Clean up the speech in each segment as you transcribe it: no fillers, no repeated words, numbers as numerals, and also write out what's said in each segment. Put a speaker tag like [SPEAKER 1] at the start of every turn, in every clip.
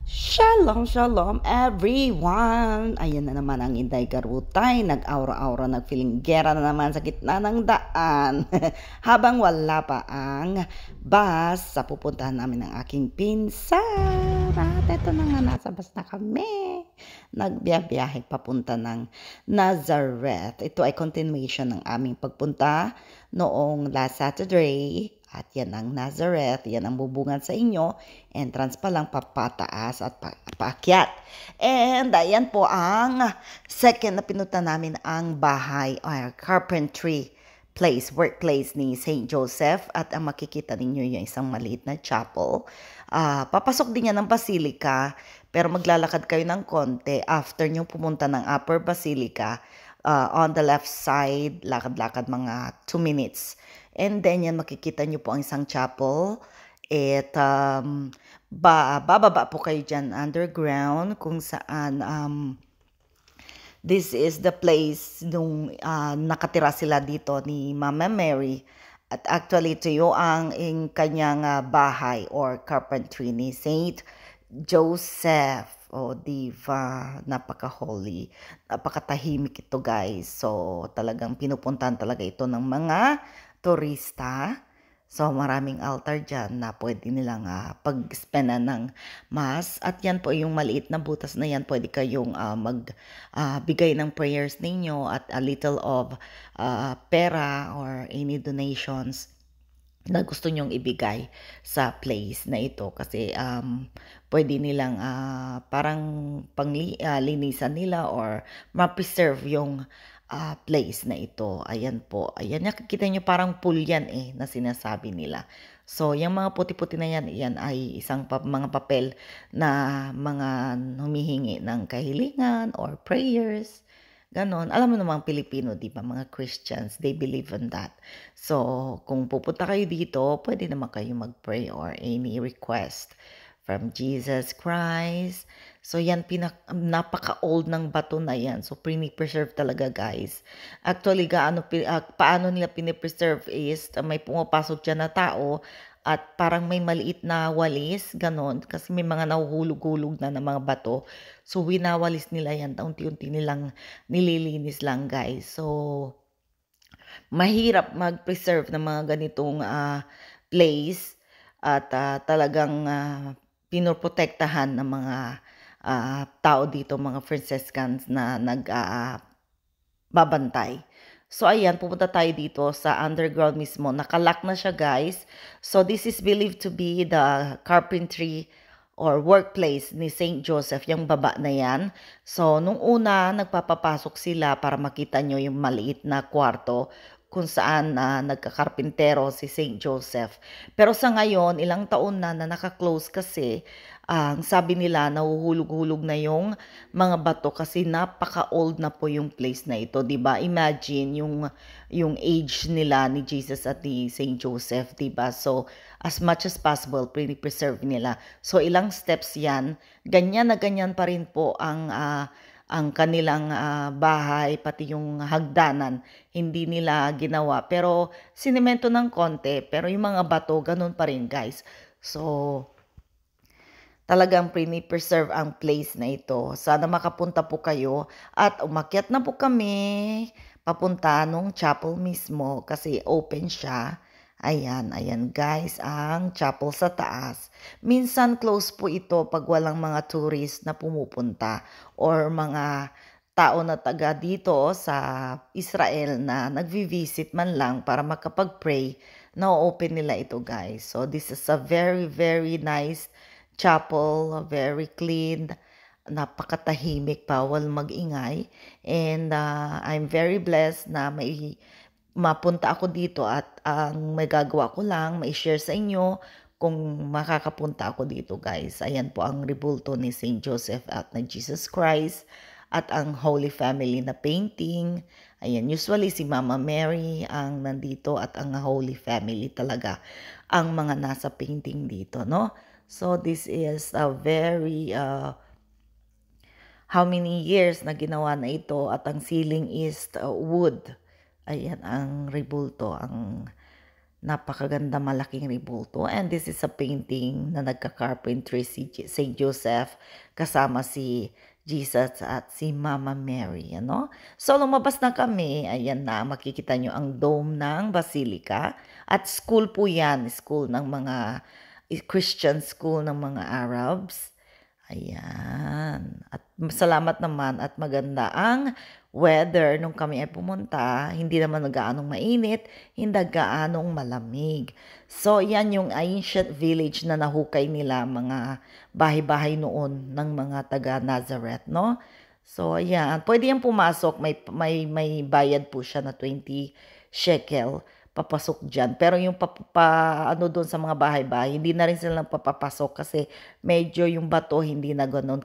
[SPEAKER 1] Shalom, shalom everyone! Ayan na naman ang Inday Garutay, nag-aura-aura, nagfilinggera na naman sa gitna ng daan. Habang wala pa ang bus sa pupuntahan namin ng aking pinsan. At eto na nga, nasa bus na kami. Nagbiyahe papunta ng Nazareth. Ito ay continuation ng aming pagpunta noong last Saturday. At yan ang Nazareth, yan ang bubungan sa inyo. Entrance pa lang, papataas at paakyat. And ayan po ang second na pinunta namin, ang bahay or carpentry place, workplace ni St. Joseph. At ang makikita ninyo yung isang maliit na chapel. Papasok din yan ng basilica, pero maglalakad kayo ng konti after nyo pumunta ng upper basilica. On the left side, lakad-lakad mga 2 minutes. And then yan, makikita nyo po ang isang chapel. At bababa po kayo dyan underground kung saan this is the place nung nakatira sila dito ni Mama Mary. At actually ito yung kanyang bahay or carpentry ni Saint Joseph. O, diva, napaka-holy, napakatahimik ito guys. So, talagang pinupuntahan talaga ito ng mga turista. So, maraming altar dyan na pwede nilang pag-spendan ng mass. At yan po yung maliit na butas na yan, pwede kayong magbigay ng prayers ninyo at a little of pera or any donations na gusto nyong ibigay sa place na ito kasi pwede nilang parang panglinisan nila or ma-preserve yung place na ito. Ayan po. Ayan, nakikita nyo parang pool yan na sinasabi nila. So, yung mga puti-puti na yan, yan ay isang mga papel na mga humihingi ng kahilingan or prayers. Ganon. Alam mo namang Pilipino, di ba? Mga Christians, they believe in that. So, kung pupunta kayo dito, pwede naman kayo mag-pray or any request from Jesus Christ. So, yan, napaka-old ng bato na yan. So, preserve talaga, guys. Actually, paano nila pinipreserve is, may pumapasok dyan na tao, at parang may maliit na walis, ganon, kasi may mga nahuhulog-hulog na ng mga bato. So, winawalis nila yan, unti-unti nilang nililinis lang, guys. So, mahirap mag-preserve ng mga ganitong place at talagang pinoprotektahan ng mga tao dito, mga Franciscans na nagbabantay. So, ayan, pupunta tayo dito sa underground mismo. Nakalock na siya, guys. So, this is believed to be the carpentry or workplace ni St. Joseph, yung baba na yan. So, nung una, nagpapapasok sila para makita nyo yung maliit na kwarto kung saan nagkakarpintero si St. Joseph. Pero sa ngayon, ilang taon na naka-close kasi ang sabi nila nahuhulog-hulog na yung mga bato kasi napaka-old na po yung place na ito, 'di ba? Imagine yung age nila ni Jesus at ni Saint Joseph, 'di ba? So as much as possible preserve nila. So ilang steps 'yan. Ganyan na ganyan pa rin po ang kanilang bahay, pati yung hagdanan, hindi nila ginawa. Pero sinemento ng konti, pero yung mga bato, ganun pa rin guys. So, talagang preserve ang place na ito. Sana makapunta po kayo at umakyat na po kami papunta nung chapel mismo kasi open siya. Ayan, ayan guys, ang chapel sa taas. Minsan close po ito pag walang mga tourist na pumupunta or mga tao na taga dito sa Israel na nagvi-visit man lang para makapag-pray, na-open nila ito guys. So this is a very, very nice chapel, very clean, napakatahimik, bawal magingay. And I'm very blessed na mapunta ako dito at ang magagawa ko lang, mai-share sa inyo kung makakapunta ako dito guys. Ayan po ang rebulto ni St. Joseph at na Jesus Christ at ang Holy Family na painting. Ayan, usually si Mama Mary ang nandito at ang Holy Family talaga ang mga nasa painting dito, no? So, this is a very, how many years na ginawa na ito at ang ceiling is wood. Ayan, ang rebulto, ang Napakaganda, malaking rebulto. And this is a painting na nagka-carpentry si St. Joseph kasama si Jesus at si Mama Mary, ano? So, lumabas na kami. Ayan na, makikita nyo ang dome ng Basilica. At school po yan, school ng mga Christian school ng mga Arabs. Ayan. At salamat naman at maganda ang weather nung kami ay pumunta. Hindi naman gaanong mainit, hindi gaanong malamig. So, yan yung ancient village na nahukay nila, mga bahay-bahay noon ng mga taga Nazareth, no? So, ayan. Pwede yan pumasok. May bayad po siya na 20 shekel papasok dyan. Pero yung ano doon sa mga bahay-bahay, hindi na rin sila papapasok kasi medyo yung bato hindi na ganoon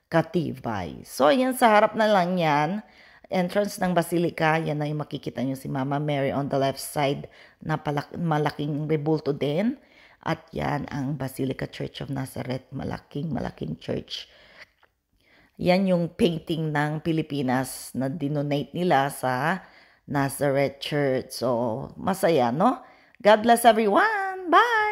[SPEAKER 1] katibay. So, yan sa harap na lang yan. Entrance ng Basilica, yan na yung makikita nyo si Mama Mary on the left side na malaking rebulto din. At yan ang Basilica Church of Nazareth, malaking church. Yan yung painting ng Pilipinas na dinonate nila sa Nazareth Church. So, masaya, no? God bless everyone. Bye!